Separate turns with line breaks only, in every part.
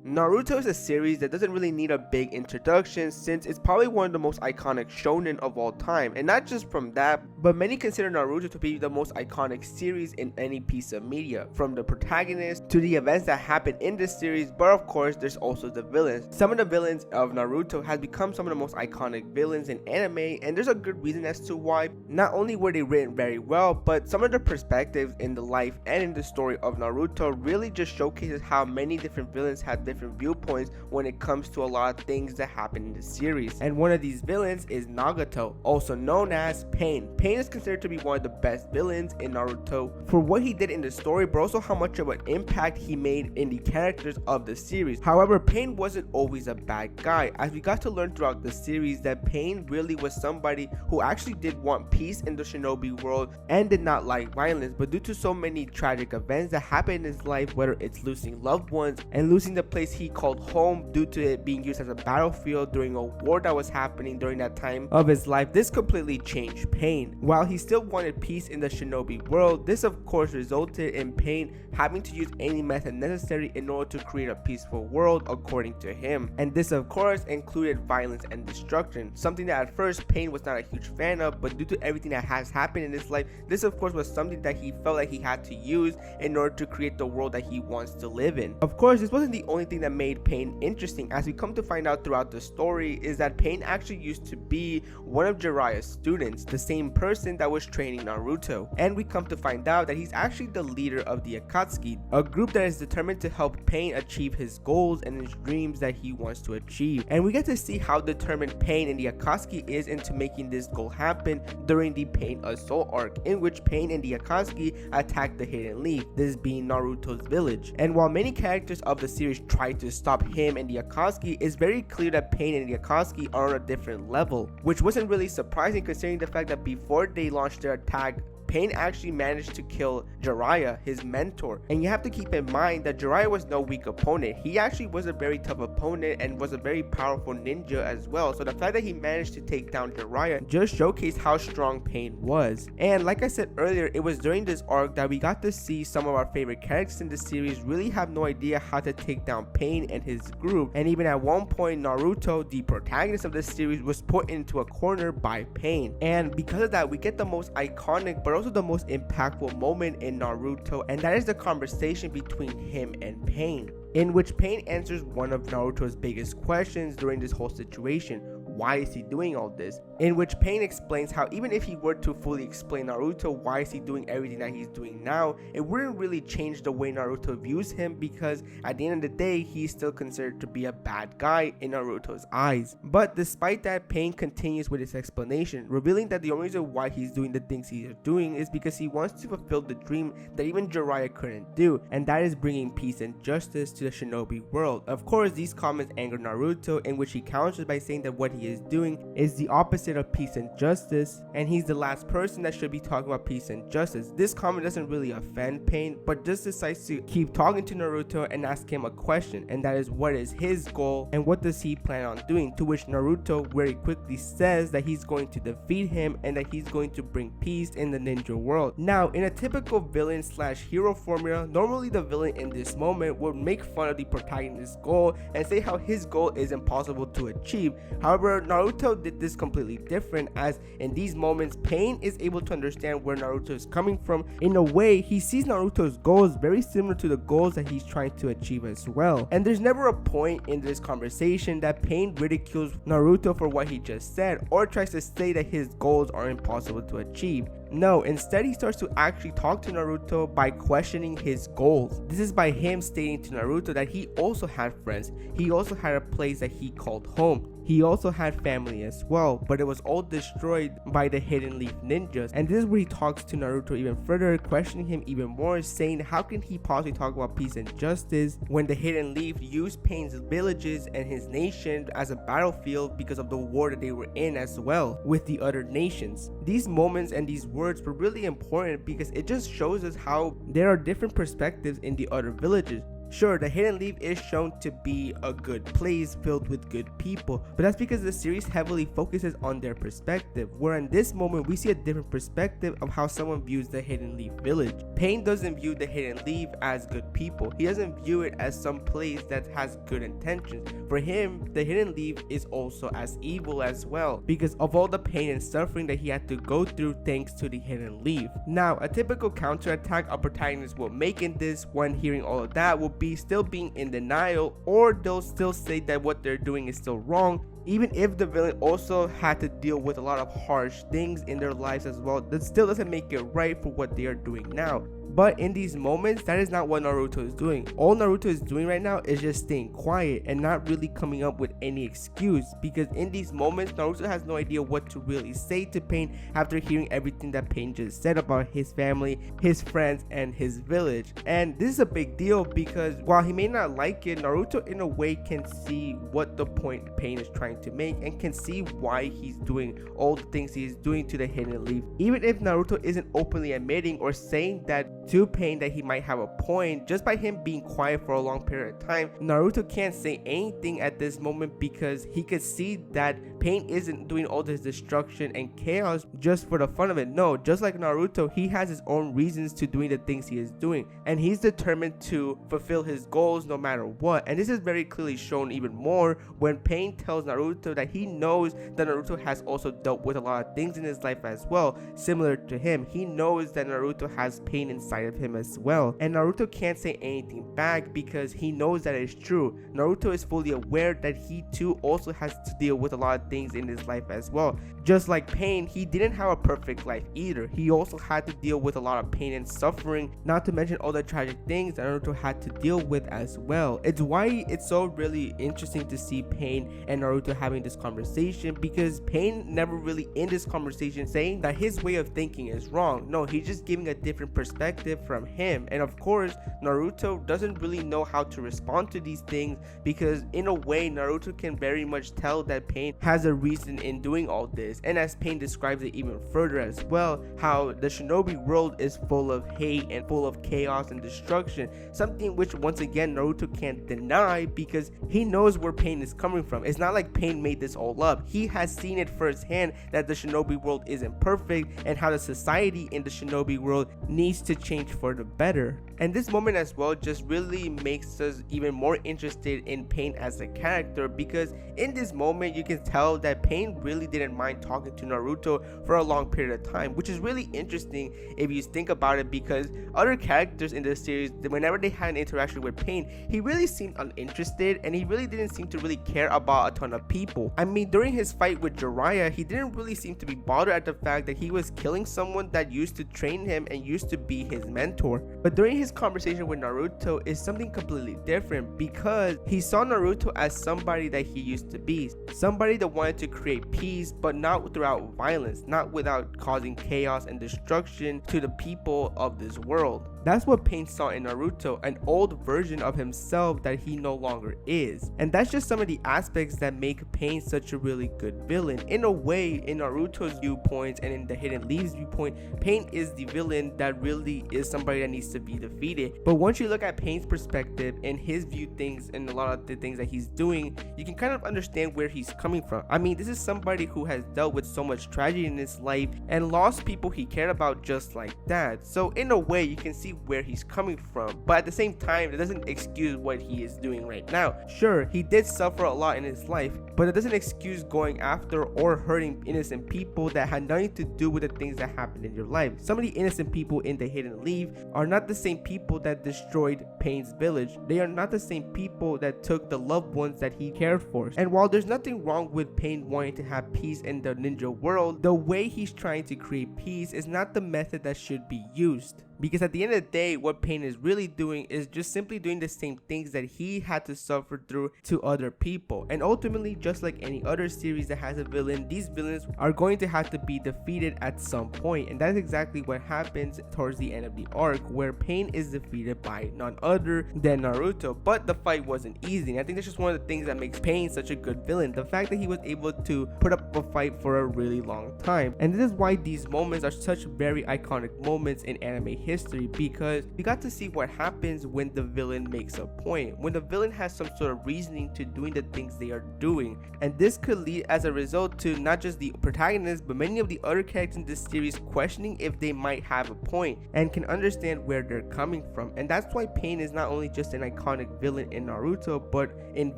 Naruto is a series that doesn't really need a big introduction since it's probably one of the most iconic shonen of all time, and not just from that, but many consider Naruto to be the most iconic series in any piece of media, from the protagonist to the events that happen in this series, but of course there's also the villains. Some of the villains of Naruto has become some of the most iconic villains in anime, and there's a good reason as to why. Not only were they written very well, but some of the perspectives in the life and in the story of Naruto really just showcases how many different villains have different viewpoints when it comes to a lot of things that happen in the series. And one of these villains is Nagato, also known as Pain. Pain is considered to be one of the best villains in Naruto for what he did in the story, but also how much of an impact he made in the characters of the series. However, Pain wasn't always a bad guy, as we got to learn throughout the series that Pain really was somebody who actually did want peace in the shinobi world and did not like violence, but due to so many tragic events that happened in his life, whether it's losing loved ones and losing the place he called home due to it being used as a battlefield during a war that was happening during that time of his life, this completely changed Pain. While he still wanted peace in the shinobi world, this of course resulted in Pain having to use any method necessary in order to create a peaceful world according to him, and this of course included violence and destruction, something that at first Pain was not a huge fan of, but due to everything that has happened in his life, this of course was something that he felt like he had to use in order to create the world that he wants to live in. Of course, this wasn't the only thing that made Pain interesting, as we come to find out throughout the story is that Pain actually used to be one of Jiraiya's students, the same person that was training Naruto, and we come to find out that he's actually the leader of the Akatsuki, a group that is determined to help Pain achieve his goals and his dreams that he wants to achieve. And we get to see how determined Pain and the Akatsuki is into making this goal happen during the Pain Assault arc, in which Pain and the Akatsuki attacked the Hidden Leaf, this being Naruto's village. And while many characters of the series try to stop him and the Akatsuki, it's very clear that Pain and the Akatsuki are on a different level, which wasn't really surprising considering the fact that before they launched their attack, Pain actually managed to kill Jiraiya, his mentor. And you have to keep in mind that Jiraiya was no weak opponent. He actually was a very tough opponent and was a very powerful ninja as well. So the fact that he managed to take down Jiraiya just showcased how strong Pain was. And like I said earlier, it was during this arc that we got to see some of our favorite characters in the series really have no idea how to take down Pain and his group. And even at one point, Naruto, the protagonist of this series, was put into a corner by Pain. And because of that, we get the most iconic but also the most impactful moment in Naruto, and that is the conversation between him and Pain, in which Pain answers one of Naruto's biggest questions during this whole situation. Why is he doing all this? In which Pain explains how even if he were to fully explain Naruto why is he doing everything that he's doing now, it wouldn't really change the way Naruto views him, because at the end of the day, he's still considered to be a bad guy in Naruto's eyes. But despite that, Pain continues with his explanation, revealing that the only reason why he's doing the things he's doing is because he wants to fulfill the dream that even Jiraiya couldn't do, and that is bringing peace and justice to the shinobi world. Of course, these comments anger Naruto, in which he counters by saying that what he is doing is the opposite of peace and justice, and he's the last person that should be talking about peace and justice. This comment doesn't really offend Pain, but just decides to keep talking to Naruto and ask him a question, and that is, what is his goal and what does he plan on doing? To which Naruto very quickly says that he's going to defeat him and that he's going to bring peace in the ninja world. Now, in a typical villain slash hero formula, normally the villain in this moment would make fun of the protagonist's goal and say how his goal is impossible to achieve. However, Naruto did this completely different, as in these moments, Pain is able to understand where Naruto is coming from. In a way, he sees Naruto's goals very similar to the goals that he's trying to achieve as well. And there's never a point in this conversation that Pain ridicules Naruto for what he just said or tries to say that his goals are impossible to achieve. No, instead he starts to actually talk to Naruto by questioning his goals. This is by him stating to Naruto that he also had friends, he also had a place that he called home. He also had family as well, but it was all destroyed by the Hidden Leaf ninjas. And this is where he talks to Naruto even further, questioning him even more, saying how can he possibly talk about peace and justice when the Hidden Leaf used Pain's villages and his nation as a battlefield because of the war that they were in as well with the other nations. These moments and these words were really important because it just shows us how there are different perspectives in the other villages, Sure, the Hidden Leaf is shown to be a good place filled with good people, but that's because the series heavily focuses on their perspective, where in this moment we see a different perspective of how someone views the Hidden Leaf village. Pain doesn't view the Hidden Leaf as good people. He doesn't view it as some place that has good intentions. For him, the Hidden Leaf is also as evil as well, because of all the pain and suffering that he had to go through thanks to the Hidden Leaf. Now, a typical counterattack a protagonist will make in this when hearing all of that will be still being in denial, or they'll still say that what they're doing is still wrong, even if the villain also had to deal with a lot of harsh things in their lives as well. That still doesn't make it right for what they are doing now. But in these moments, that is not what Naruto is doing. All Naruto is doing right now is just staying quiet and not really coming up with any excuse, because in these moments, Naruto has no idea what to really say to Pain after hearing everything that Pain just said about his family, his friends, and his village. And this is a big deal because while he may not like it, Naruto in a way can see what the point Pain is trying to make and can see why he's doing all the things he's doing to the Hidden Leaf. Even if Naruto isn't openly admitting or saying that to Pain that he might have a point, just by him being quiet for a long period of time, Naruto can't say anything at this moment because he could see that Pain isn't doing all this destruction and chaos just for the fun of it. No, just like Naruto, he has his own reasons to doing the things he is doing, and he's determined to fulfill his goals no matter what. And this is very clearly shown even more when Pain tells Naruto that he knows that Naruto has also dealt with a lot of things in his life as well, similar to him. He knows that Naruto has pain inside of him as well, and Naruto can't say anything back because he knows that it's true. Naruto is fully aware that he too also has to deal with a lot of things in his life as well. Just like Pain, he didn't have a perfect life either. He also had to deal with a lot of pain and suffering, not to mention all the tragic things that Naruto had to deal with as well. It's why it's so really interesting to see Pain and Naruto having this conversation, because Pain never really in this conversation saying that his way of thinking is wrong. No, he's just giving a different perspective from him. And of course, Naruto doesn't really know how to respond to these things, because in a way Naruto can very much tell that Pain has a reason in doing all this. And as Pain describes it even further as well, how the shinobi world is full of hate and full of chaos and destruction, something which once again Naruto can't deny because he knows where Pain is coming from. It's not like Pain made this all up. He has seen it firsthand that the shinobi world isn't perfect and how the society in the shinobi world needs to change for the better. And this moment as well just really makes us even more interested in Pain as a character, because in this moment you can tell that Pain really didn't mind talking to Naruto for a long period of time, which is really interesting if you think about it, because other characters in the series, whenever they had an interaction with Pain, he really seemed uninterested and he really didn't seem to really care about a ton of people. I mean, during his fight with Jiraiya, he didn't really seem to be bothered at the fact that he was killing someone that used to train him and used to be his mentor. But during his conversation with Naruto is something completely different, because he saw Naruto as somebody that he used to be, somebody that wanted to create peace, but not throughout violence, not without causing chaos and destruction to the people of this world. That's what Pain saw in Naruto, an old version of himself that he no longer is. And that's just some of the aspects that make Pain such a really good villain. In a way, in Naruto's viewpoints and in the Hidden Leaf's viewpoint, Pain is the villain that really is somebody that needs to be defeated. But once you look at Pain's perspective and his view things and a lot of the things that he's doing, you can kind of understand where he's coming from. I mean, this is somebody who has dealt with so much tragedy in his life and lost people he cared about just like that. So in a way, you can see where he's coming from, but at the same time, it doesn't excuse what he is doing right now. Sure, he did suffer a lot in his life, but it doesn't excuse going after or hurting innocent people that had nothing to do with the things that happened in your life. Some of the innocent people in the Hidden Leaf are not the same people that destroyed Pain's village. They are not the same people that took the loved ones that he cared for. And while there's nothing wrong with Pain wanting to have peace in the ninja world, the way he's trying to create peace is not the method that should be used. Because at the end of the day, what Pain is really doing is just simply doing the same things that he had to suffer through to other people. And ultimately, just like any other series that has a villain, these villains are going to have to be defeated at some point. And that's exactly what happens towards the end of the arc, where Pain is defeated by none other than Naruto. But the fight wasn't easy. And I think that's just one of the things that makes Pain such a good villain. The fact that he was able to put up a fight for a really long time. And this is why these moments are such very iconic moments in anime history. history, because we got to see what happens when the villain makes a point, when the villain has some sort of reasoning to doing the things they are doing. And this could lead as a result to not just the protagonist but many of the other characters in this series questioning if they might have a point and can understand where they're coming from. And that's why Pain is not only just an iconic villain in Naruto but in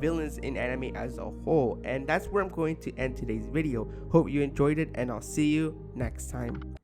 villains in anime as a whole. And that's where I'm going to end today's video. Hope you enjoyed it, and I'll see you next time.